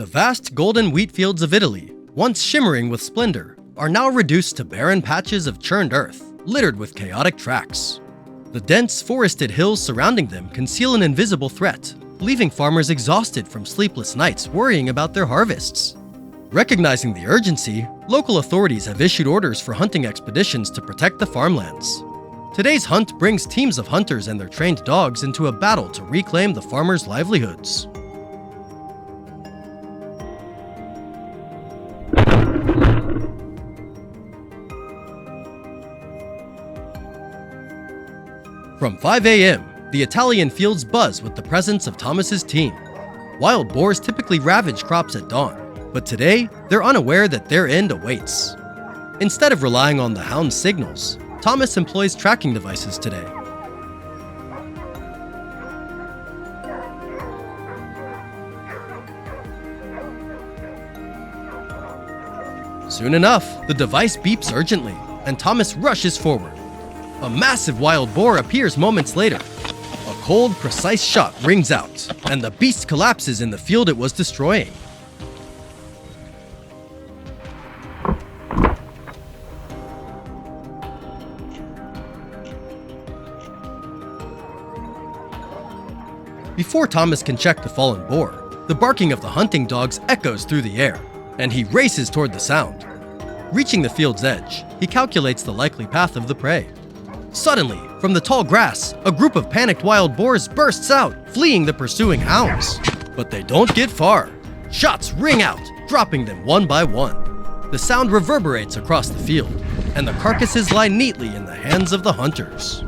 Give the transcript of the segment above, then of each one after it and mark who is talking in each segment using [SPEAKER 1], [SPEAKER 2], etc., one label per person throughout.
[SPEAKER 1] The vast golden wheat fields of Italy, once shimmering with splendor, are now reduced to barren patches of churned earth, littered with chaotic tracks. The dense forested hills surrounding them conceal an invisible threat, leaving farmers exhausted from sleepless nights worrying about their harvests. Recognizing the urgency, local authorities have issued orders for hunting expeditions to protect the farmlands. Today's hunt brings teams of hunters and their trained dogs into a battle to reclaim the farmers' livelihoods. From 5 a.m., the Italian fields buzz with the presence of Thomas's team. Wild boars typically ravage crops at dawn, but today, they're unaware that their end awaits. Instead of relying on the hound's signals, Thomas employs tracking devices today. Soon enough, the device beeps urgently, and Thomas rushes forward. A massive wild boar appears moments later. A cold, precise shot rings out, and the beast collapses in the field it was destroying. Before Thomas can check the fallen boar, the barking of the hunting dogs echoes through the air, and he races toward the sound. Reaching the field's edge, he calculates the likely path of the prey. Suddenly, from the tall grass, a group of panicked wild boars bursts out, fleeing the pursuing hounds. But they don't get far. Shots ring out, dropping them one by one. The sound reverberates across the field, and the carcasses lie neatly in the hands of the hunters.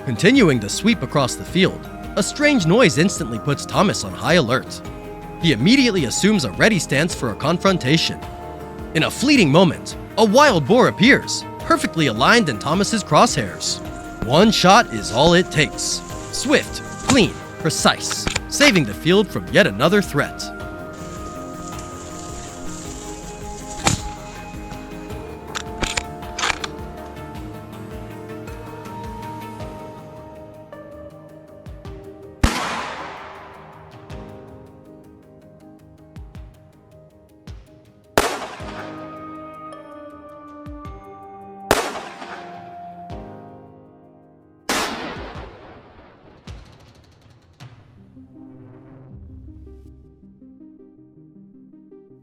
[SPEAKER 1] Continuing the sweep across the field, a strange noise instantly puts Thomas on high alert. He immediately assumes a ready stance for a confrontation. In a fleeting moment, a wild boar appears, perfectly aligned in Thomas's crosshairs. One shot is all it takes. Swift, clean, precise, saving the field from yet another threat.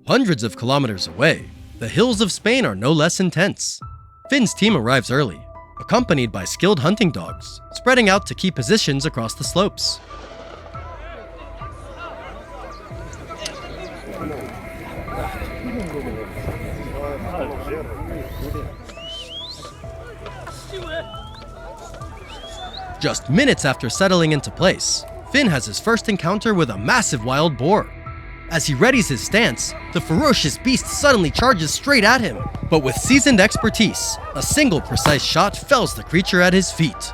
[SPEAKER 1] Hundreds of kilometers away, the hills of Spain are no less intense. Finn's team arrives early, accompanied by skilled hunting dogs, spreading out to key positions across the slopes. Just minutes after settling into place, Finn has his first encounter with a massive wild boar. As he readies his stance, the ferocious beast suddenly charges straight at him. But with seasoned expertise, a single precise shot fells the creature at his feet.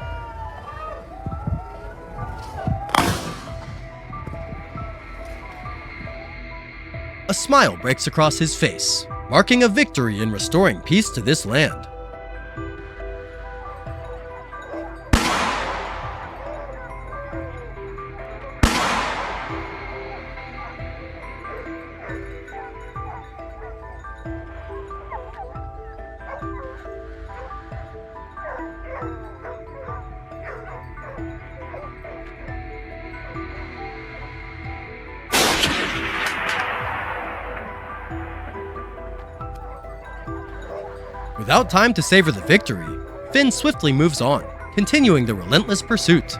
[SPEAKER 1] A smile breaks across his face, marking a victory in restoring peace to this land. Without time to savor the victory, Finn swiftly moves on, continuing the relentless pursuit.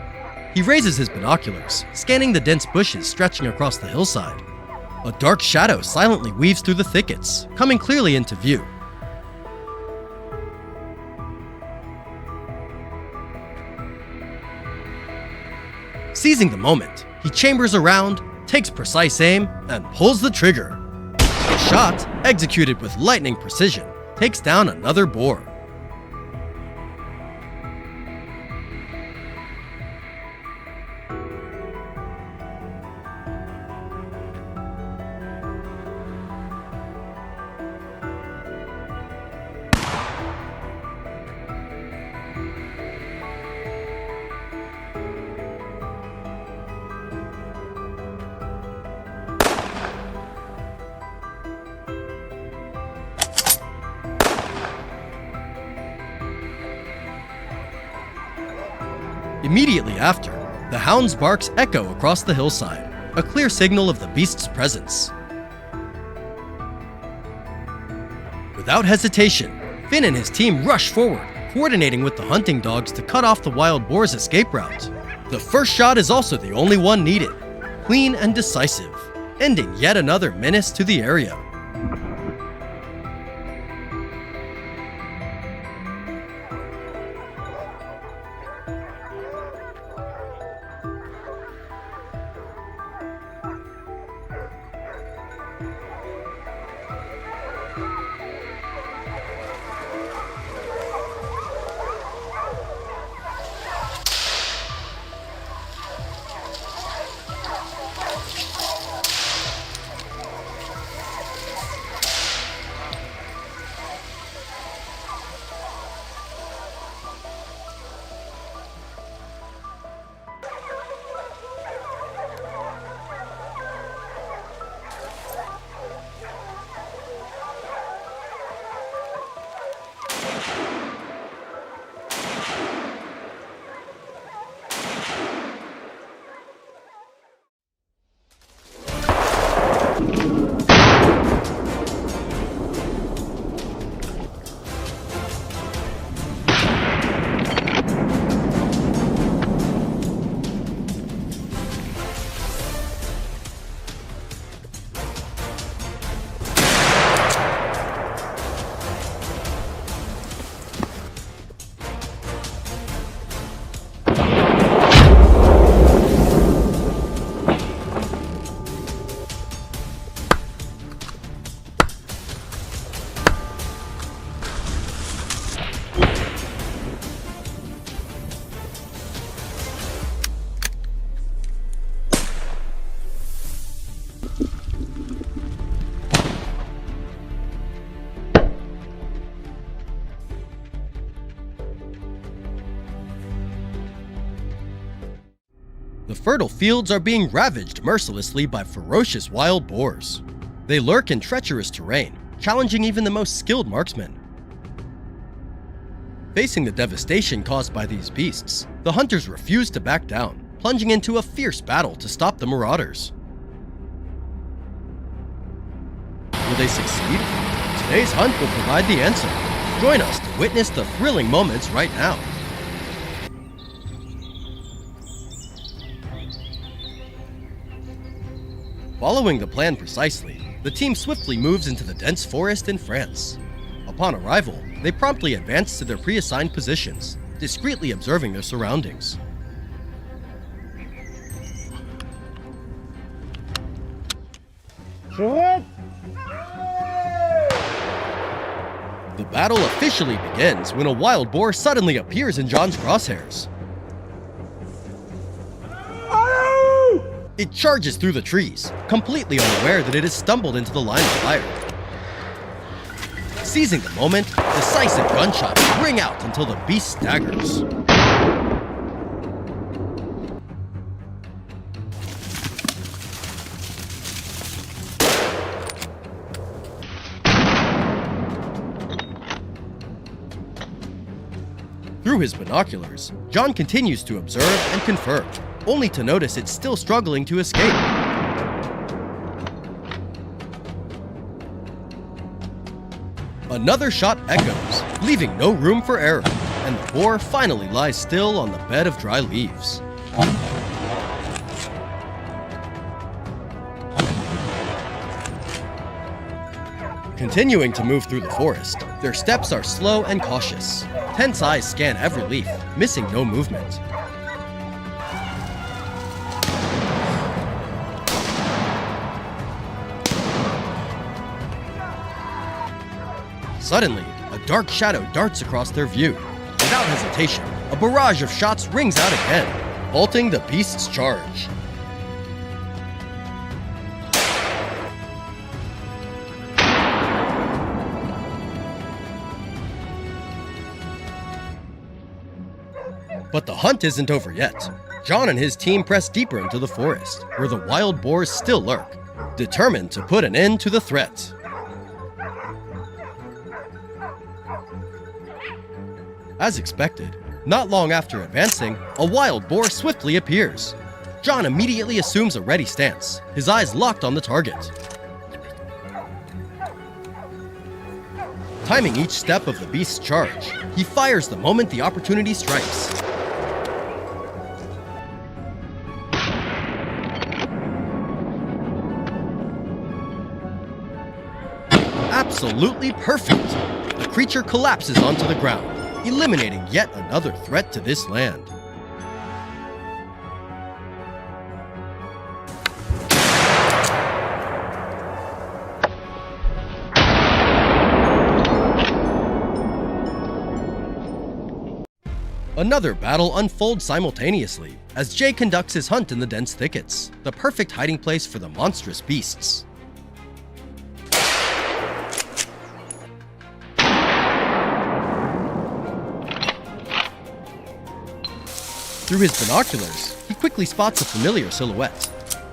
[SPEAKER 1] He raises his binoculars, scanning the dense bushes stretching across the hillside. A dark shadow silently weaves through the thickets, coming clearly into view. Seizing the moment, he chambers around, takes precise aim, and pulls the trigger. The shot, executed with lightning precision, takes down another boar. Immediately after, the hound's barks echo across the hillside, a clear signal of the beast's presence. Without hesitation, Finn and his team rush forward, coordinating with the hunting dogs to cut off the wild boar's escape route. The first shot is also the only one needed, clean and decisive, ending yet another menace to the area. The fertile fields are being ravaged mercilessly by ferocious wild boars. They lurk in treacherous terrain, challenging even the most skilled marksmen. Facing the devastation caused by these beasts, the hunters refuse to back down, plunging into a fierce battle to stop the marauders. Will they succeed? Today's hunt will provide the answer. Join us to witness the thrilling moments right now. Following the plan precisely, the team swiftly moves into the dense forest in France. Upon arrival, they promptly advance to their pre-assigned positions, discreetly observing their surroundings. The battle officially begins when a wild boar suddenly appears in John's crosshairs. It charges through the trees, completely unaware that it has stumbled into the line of fire. Seizing the moment, decisive gunshots ring out until the beast staggers. Through his binoculars, John continues to observe and confirm, only to notice it's still struggling to escape. Another shot echoes, leaving no room for error, and the boar finally lies still on the bed of dry leaves. Continuing to move through the forest, their steps are slow and cautious. Tense eyes scan every leaf, missing no movement. Suddenly, a dark shadow darts across their view. Without hesitation, a barrage of shots rings out again, halting the beast's charge. But the hunt isn't over yet. John and his team press deeper into the forest, where the wild boars still lurk, determined to put an end to the threat. As expected, Not long after advancing, a wild boar swiftly appears. John immediately assumes a ready stance, his eyes locked on the target. Timing each step of the beast's charge, he fires the moment the opportunity strikes. Absolutely perfect! The creature collapses onto the ground, eliminating yet another threat to this land. Another battle unfolds simultaneously as Jay conducts his hunt in the dense thickets, the perfect hiding place for the monstrous beasts. Through his binoculars, he quickly spots a familiar silhouette.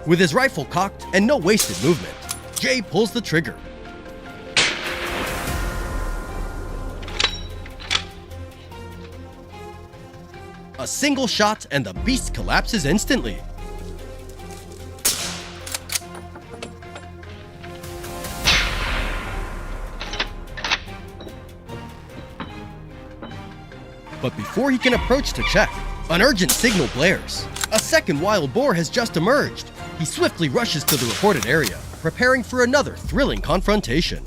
[SPEAKER 1] With his rifle cocked and no wasted movement, Jay pulls the trigger. A single shot and the beast collapses instantly. But before he can approach to check, an urgent signal blares. A second wild boar has just emerged. He swiftly rushes to the reported area, preparing for another thrilling confrontation.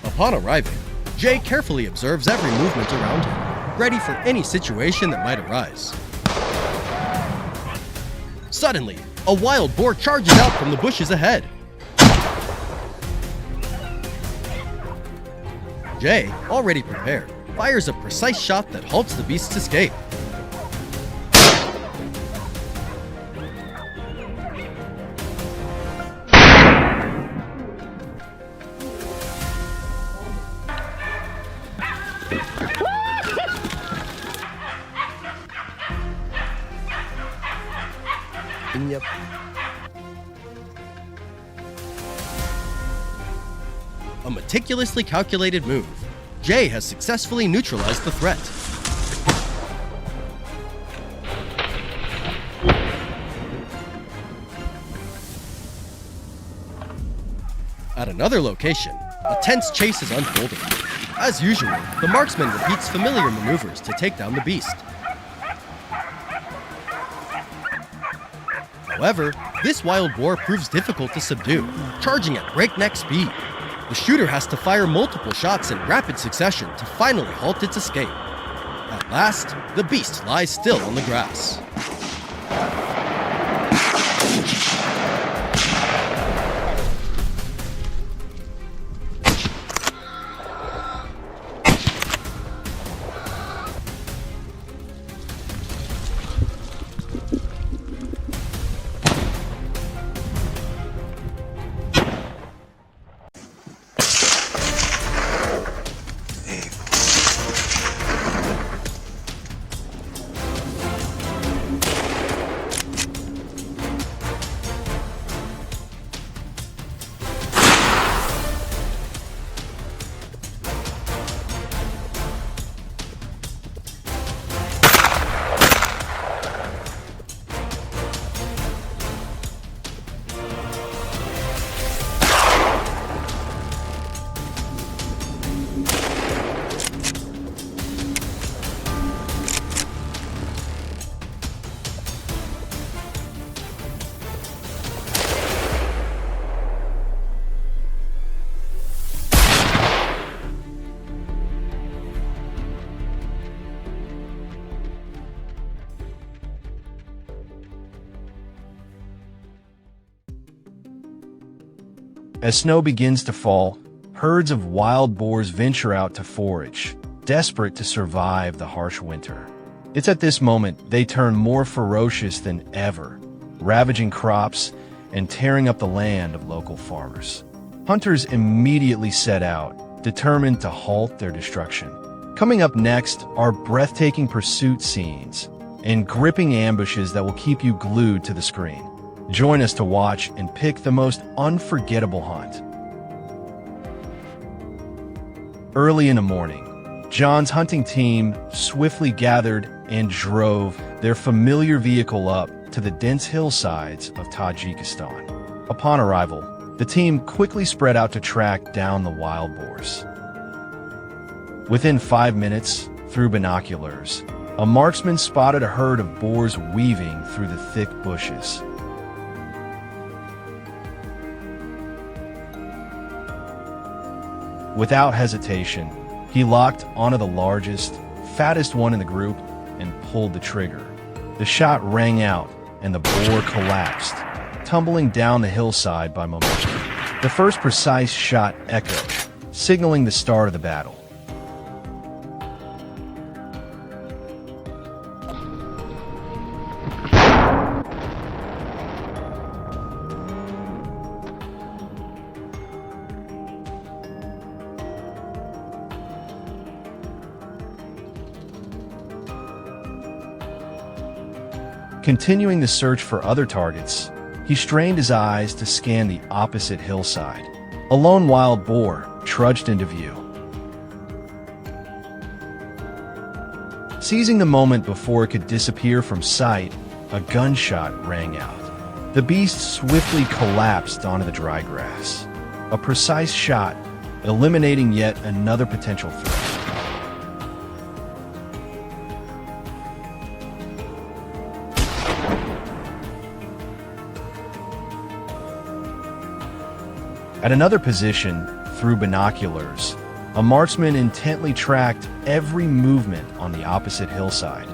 [SPEAKER 1] Upon arriving, Jay carefully observes every movement around him, ready for any situation that might arise. Suddenly, a wild boar charges out from the bushes ahead. Jay, already prepared, fires a precise shot that halts the beast's escape. Yep. A meticulously calculated move. Jay has successfully neutralized the threat. At another location, a tense chase is unfolding. As usual, the marksman repeats familiar maneuvers to take down the beast. However, this wild boar proves difficult to subdue, charging at breakneck speed. The shooter has to fire multiple shots in rapid succession to finally halt its escape. At last, the beast lies still on the grass.
[SPEAKER 2] As snow begins to fall, herds of wild boars venture out to forage, desperate to survive the harsh winter. It's at this moment they turn more ferocious than ever, ravaging crops and tearing up the land of local farmers. Hunters immediately set out, determined to halt their destruction. Coming up next are breathtaking pursuit scenes and gripping ambushes that will keep you glued to the screen. Join us to watch and pick the most unforgettable hunt. Early in the morning, John's hunting team swiftly gathered and drove their familiar vehicle up to the dense hillsides of Tajikistan. Upon arrival, the team quickly spread out to track down the wild boars. Within 5 minutes, through binoculars, a marksman spotted a herd of boars weaving through the thick bushes. Without hesitation, he locked onto the largest, fattest one in the group and pulled the trigger. The shot rang out, and the boar collapsed, tumbling down the hillside by momentum. The first precise shot echoed, signaling the start of the battle. Continuing the search for other targets, he strained his eyes to scan the opposite hillside. A lone wild boar trudged into view. Seizing the moment before it could disappear from sight, a gunshot rang out. The beast swiftly collapsed onto the dry grass. A precise shot, eliminating yet another potential threat. At another position, through binoculars, a marksman intently tracked every movement on the opposite hillside.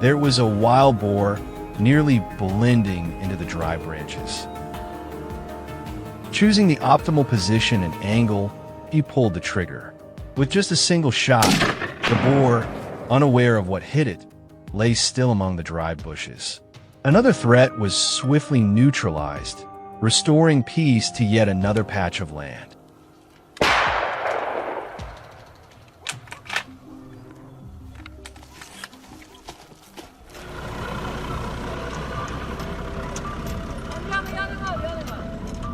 [SPEAKER 2] There was a wild boar nearly blending into the dry branches. Choosing the optimal position and angle, he pulled the trigger. With just a single shot, the boar, unaware of what hit it, lay still among the dry bushes. Another threat was swiftly neutralized, restoring peace to yet another patch of land.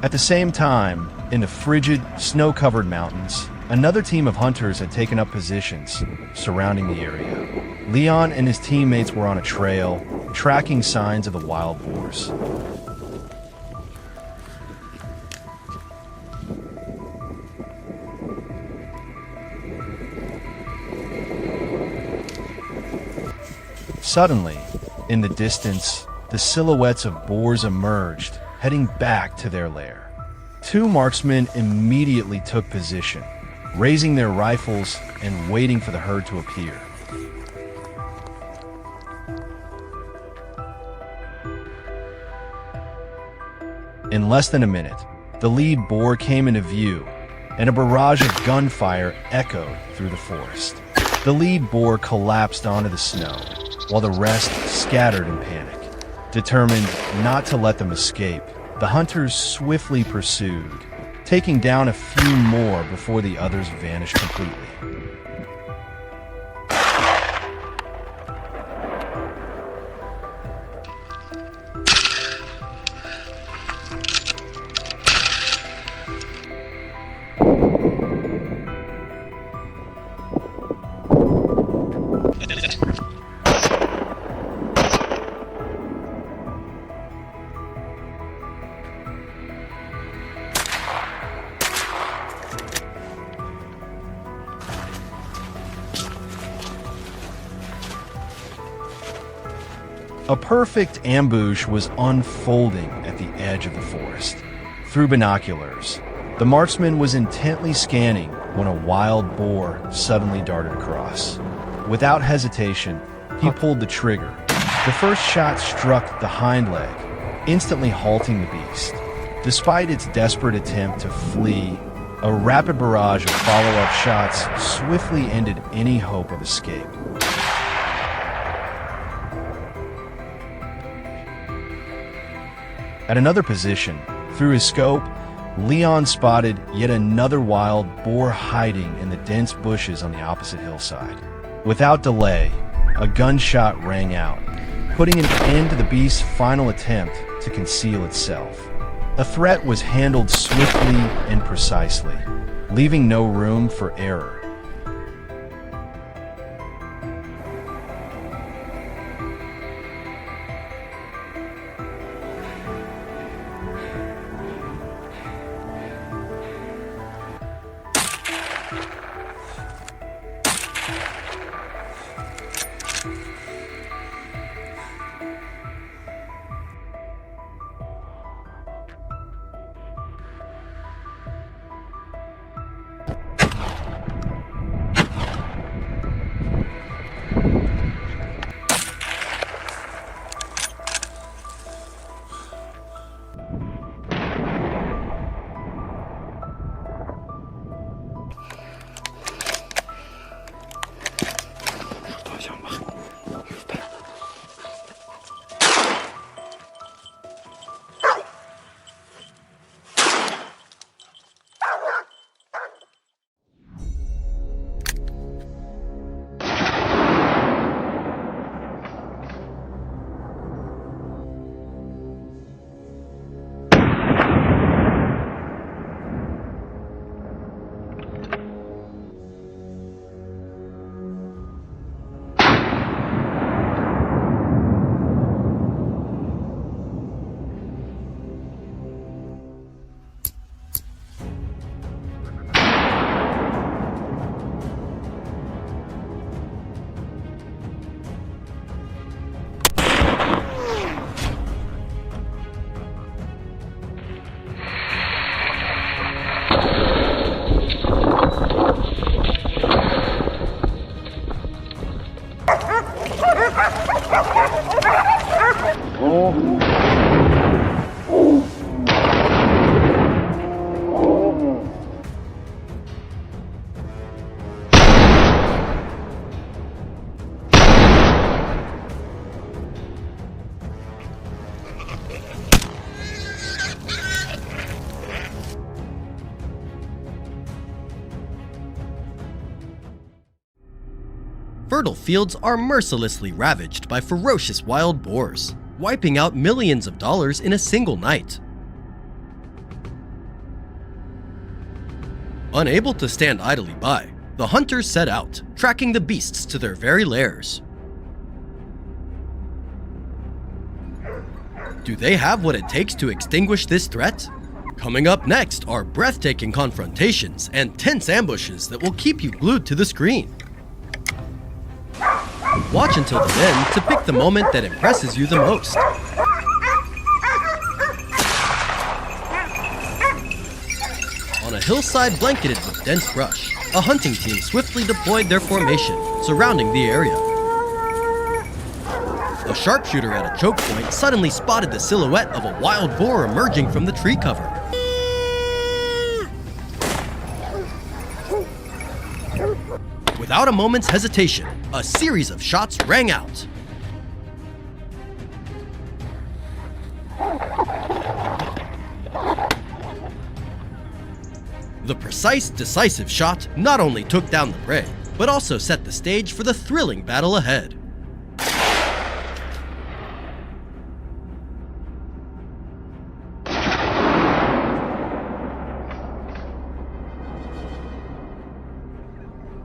[SPEAKER 2] At the same time, in the frigid, snow-covered mountains, another team of hunters had taken up positions surrounding the area. Leon and his teammates were on a trail, tracking signs of the wild boars. Suddenly, in the distance, the silhouettes of boars emerged, heading back to their lair. Two marksmen immediately took position, raising their rifles and waiting for the herd to appear. In less than a minute, the lead boar came into view, and a barrage of gunfire echoed through the forest. The lead boar collapsed onto the snow, while the rest scattered in panic. Determined not to let them escape, the hunters swiftly pursued, taking down a few more before the others vanished completely. A perfect ambush was unfolding at the edge of the forest. Through binoculars, the marksman was intently scanning when a wild boar suddenly darted across. Without hesitation, he pulled the trigger. The first shot struck the hind leg, instantly halting the beast. Despite its desperate attempt to flee, a rapid barrage of follow-up shots swiftly ended any hope of escape. At another position, through his scope, Leon spotted yet another wild boar hiding in the dense bushes on the opposite hillside. Without delay, a gunshot rang out, putting an end to the beast's final attempt to conceal itself. The threat was handled swiftly and precisely, leaving no room for error.
[SPEAKER 1] Fertile fields are mercilessly ravaged by ferocious wild boars, wiping out millions of dollars in a single night. Unable to stand idly by, the hunters set out, tracking the beasts to their very lairs. Do they have what it takes to extinguish this threat? Coming up next are breathtaking confrontations and tense ambushes that will keep you glued to the screen. Watch until the end to pick the moment that impresses you the most. On a hillside blanketed with dense brush, a hunting team swiftly deployed their formation, surrounding the area. A sharpshooter at a choke point suddenly spotted the silhouette of a wild boar emerging from the tree cover. Without a moment's hesitation, a series of shots rang out. The precise, decisive shot not only took down the prey, but also set the stage for the thrilling battle ahead.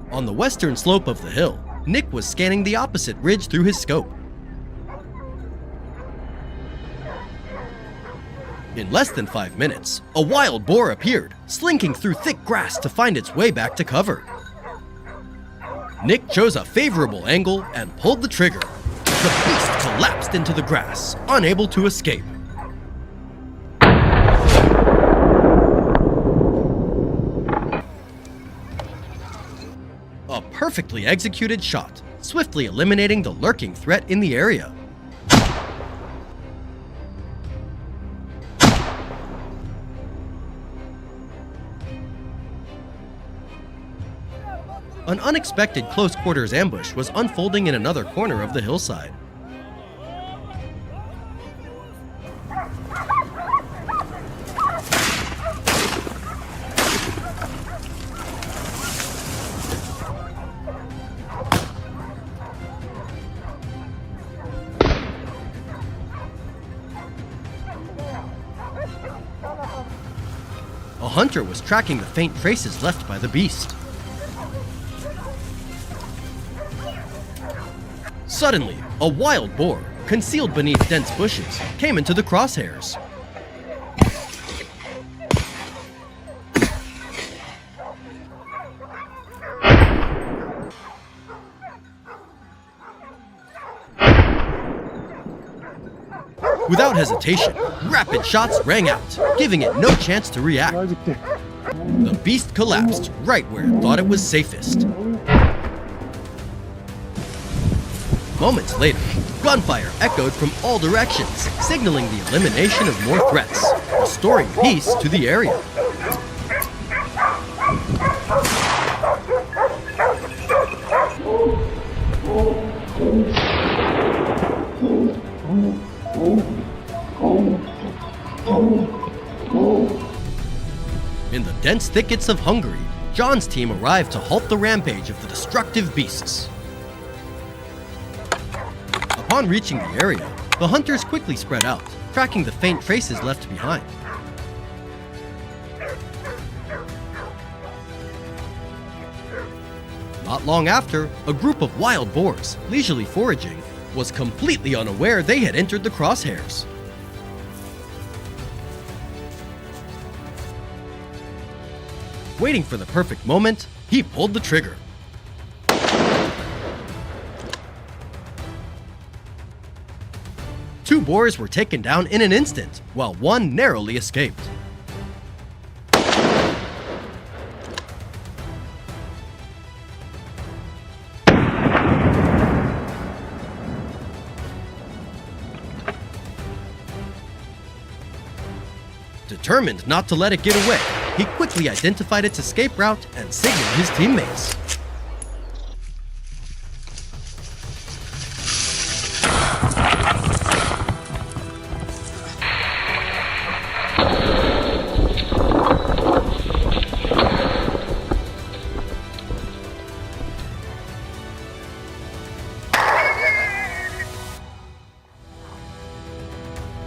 [SPEAKER 1] On the western slope of the hill, Nick was scanning the opposite ridge through his scope. In less than 5 minutes, a wild boar appeared, slinking through thick grass to find its way back to cover. Nick chose a favorable angle and pulled the trigger. The beast collapsed into the grass, unable to escape. A perfectly executed shot, swiftly eliminating the lurking threat in the area. An unexpected close-quarters ambush was unfolding in another corner of the hillside. A hunter was tracking the faint traces left by the beast. Suddenly, a wild boar, concealed beneath dense bushes, came into the crosshairs. Without hesitation, rapid shots rang out, giving it no chance to react. The beast collapsed right where it thought it was safest. Moments later, gunfire echoed from all directions, signaling the elimination of more threats, restoring peace to the area. In the dense thickets of Hungary, John's team arrived to halt the rampage of the destructive beasts. Upon reaching the area, the hunters quickly spread out, tracking the faint traces left behind. Not long after, a group of wild boars, leisurely foraging, was completely unaware they had entered the crosshairs. Waiting for the perfect moment, he pulled the trigger. Two boars were taken down in an instant, while one narrowly escaped. Determined not to let it get away, he quickly identified its escape route and signaled his teammates.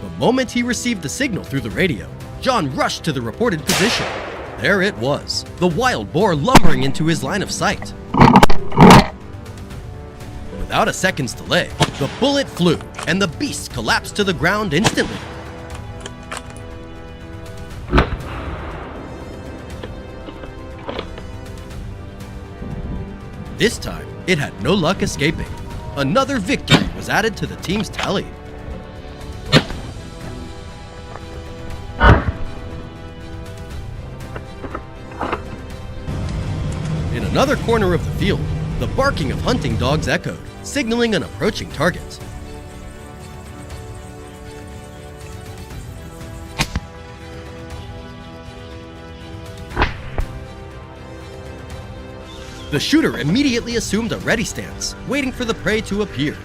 [SPEAKER 1] The moment he received the signal through the radio, John rushed to the reported position. There it was, the wild boar lumbering into his line of sight. Without a second's delay, the bullet flew, and the beast collapsed to the ground instantly. This time, it had no luck escaping. Another victory was added to the team's tally. In another corner of the field, the barking of hunting dogs echoed, signaling an approaching target. The shooter immediately assumed a ready stance, waiting for the prey to appear.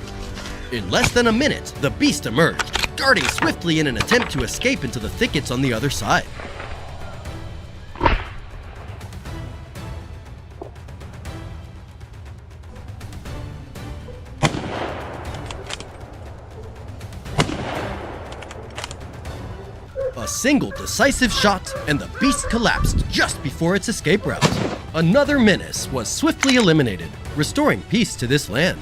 [SPEAKER 1] In less than a minute, the beast emerged, darting swiftly in an attempt to escape into the thickets on the other side. A single decisive shot, and the beast collapsed just before its escape route. Another menace was swiftly eliminated, restoring peace to this land.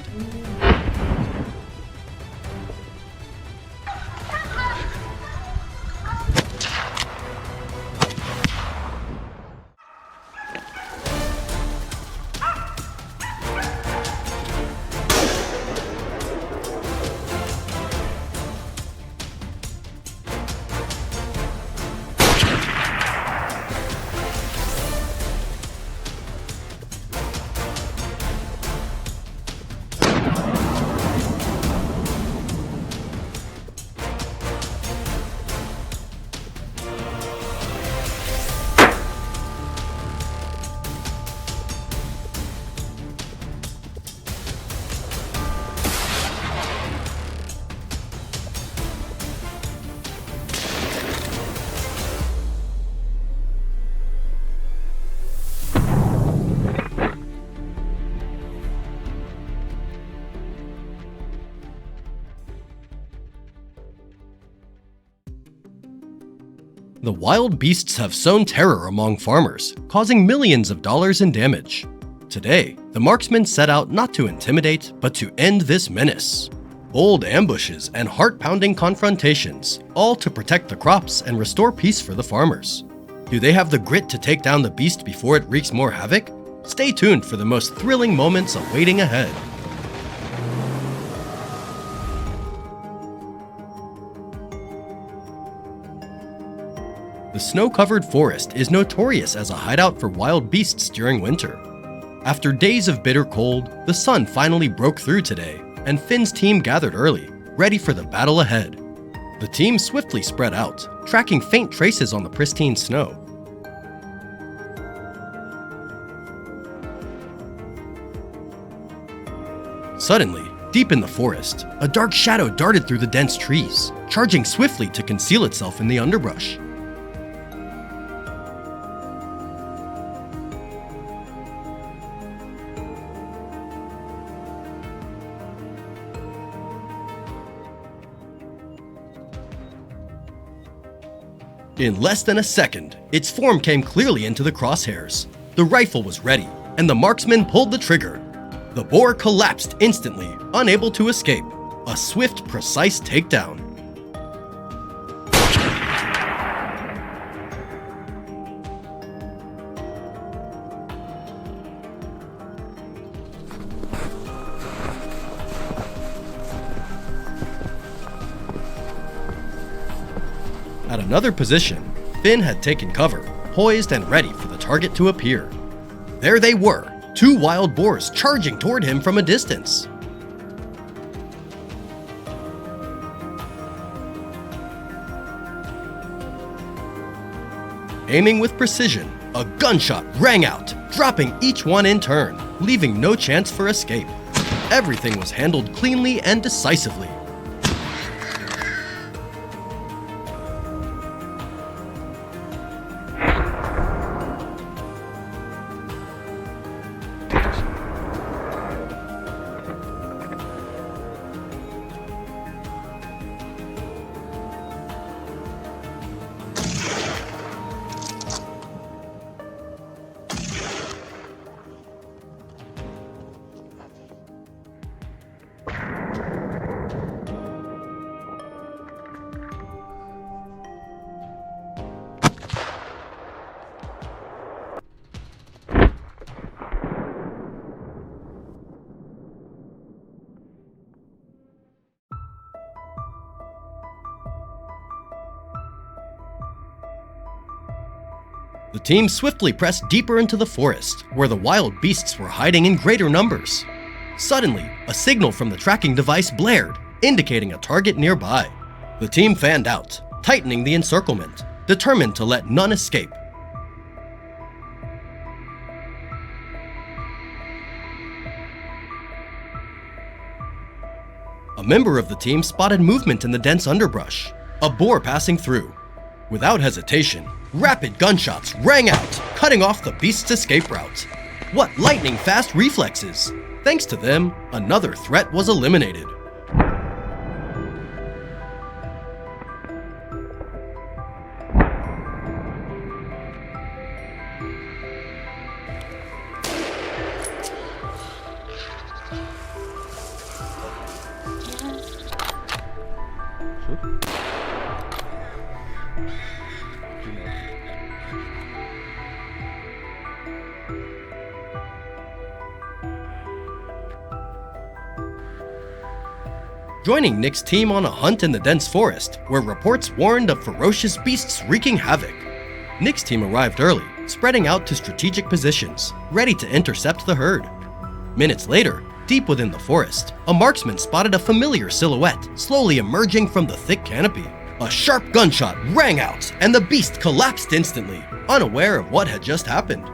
[SPEAKER 1] The wild beasts have sown terror among farmers, causing millions of dollars in damage. Today, the marksmen set out not to intimidate, but to end this menace. Bold ambushes and heart-pounding confrontations, all to protect the crops and restore peace for the farmers. Do they have the grit to take down the beast before it wreaks more havoc? Stay tuned for the most thrilling moments awaiting ahead. The snow-covered forest is notorious as a hideout for wild beasts during winter. After days of bitter cold, the sun finally broke through today, and Finn's team gathered early, ready for the battle ahead. The team swiftly spread out, tracking faint traces on the pristine snow. Suddenly, deep in the forest, a dark shadow darted through the dense trees, charging swiftly to conceal itself in the underbrush. In less than a second, its form came clearly into the crosshairs. The rifle was ready, and the marksman pulled the trigger. The boar collapsed instantly, unable to escape. A swift, precise takedown. At another position, Finn had taken cover, poised and ready for the target to appear. There they were, two wild boars charging toward him from a distance. Aiming with precision, a gunshot rang out, dropping each one in turn, leaving no chance for escape. Everything was handled cleanly and decisively. The team swiftly pressed deeper into the forest, where the wild beasts were hiding in greater numbers. Suddenly, a signal from the tracking device blared, indicating a target nearby. The team fanned out, tightening the encirclement, determined to let none escape. A member of the team spotted movement in the dense underbrush, a boar passing through. Without hesitation, rapid gunshots rang out, cutting off the beast's escape route. What lightning-fast reflexes! Thanks to them, another threat was eliminated. Joining Nick's team on a hunt in the dense forest, where reports warned of ferocious beasts wreaking havoc. Nick's team arrived early, spreading out to strategic positions, ready to intercept the herd. Minutes later, deep within the forest, a marksman spotted a familiar silhouette slowly emerging from the thick canopy. A sharp gunshot rang out, and the beast collapsed instantly, unaware of what had just happened.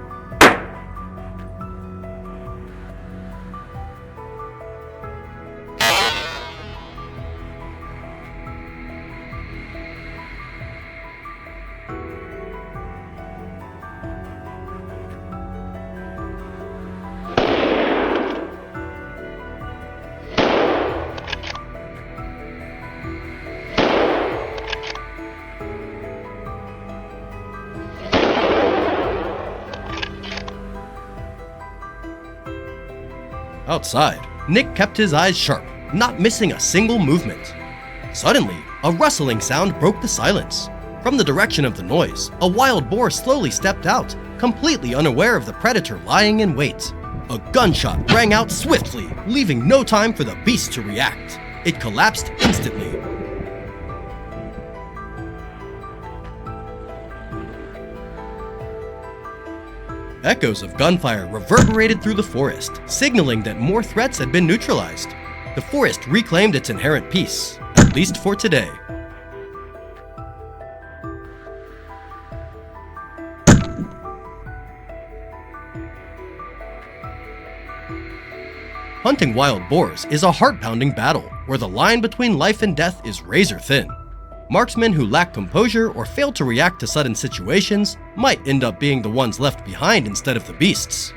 [SPEAKER 1] Outside, Nick kept his eyes sharp, not missing a single movement. Suddenly, a rustling sound broke the silence. From the direction of the noise, a wild boar slowly stepped out, completely unaware of the predator lying in wait. A gunshot rang out swiftly, leaving no time for the beast to react. It collapsed instantly. Echoes of gunfire reverberated through the forest, signaling that more threats had been neutralized. The forest reclaimed its inherent peace, at least for today. Hunting wild boars is a heart-pounding battle, where the line between life and death is razor-thin. Marksmen who lack composure or fail to react to sudden situations might end up being the ones left behind instead of the beasts.